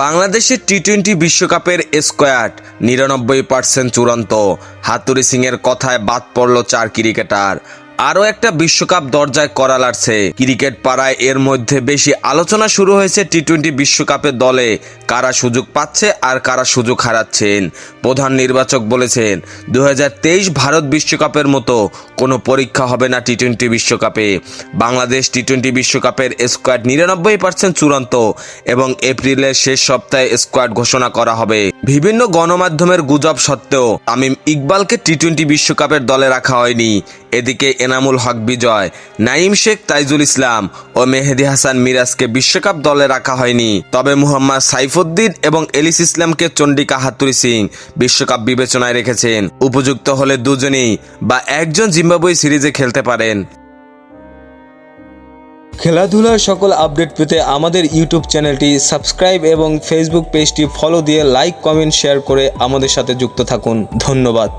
বাংলাদেশের টি-20 বিশ্বকাপের স্কোয়াড ৯৯% চূড়ান্ত। হাতুড়ি সিংয়ের কথায় বাদ পড়ল 4 ক্রিকেটার। আরও একটা বিশ্বকাপ দরজায় কড়া নাড়ছে ক্রিকেট পাড়ায়। এর মধ্যে বেশি আলোচনা শুরু হয়েছে টি-20 বিশ্বকাপের দলে কারা সুযোগ পাচ্ছে আর কারা সুযোগ হারাচ্ছেন। প্রধান নির্বাচক বলেছেন ২০২৩ ভারত বিশ্বকাপের মতো কোনো পরীক্ষা হবে না টি-20 বিশ্বকাপে। বাংলাদেশ টি-20 বিশ্বকাপের স্কোয়াড ৯৯% চূড়ান্ত এবং এপ্রিলের শেষ সপ্তাহে স্কোয়াড ঘোষণা করা হবে। বিভিন্ন গণমাধ্যমের গুজব সত্ত্বেও তামিম ইকবালকে টি-20 বিশ্বকাপের দলে রাখা হয়নি। এদিকে এনামুল হক বিজয়, নাঈম শেখ, তাইজুল ইসলাম ও মেহেদী হাসান মিরাজকে বিশ্বকাপ দলে রাখা হয়নি। তবে মোহাম্মদ সাইফুদ্দিন এবং এলিস ইসলামকে চন্ডিকা হাতুড়ি সিং বিশ্বকাপ বিবেচনায় রেখেছেন। উপযুক্ত হলে দুজনেই বা একজন জিম্বাবুয়ে সিরিজে খেলতে পারেন। খেলাধুলার সকল আপডেট পেতে আমাদের ইউটিউব চ্যানেলটি সাবস্ক্রাইব এবং ফেসবুক পেজটি ফলো দিয়ে লাইক, কমেন্ট, শেয়ার করে আমাদের সাথে যুক্ত থাকুন। ধন্যবাদ।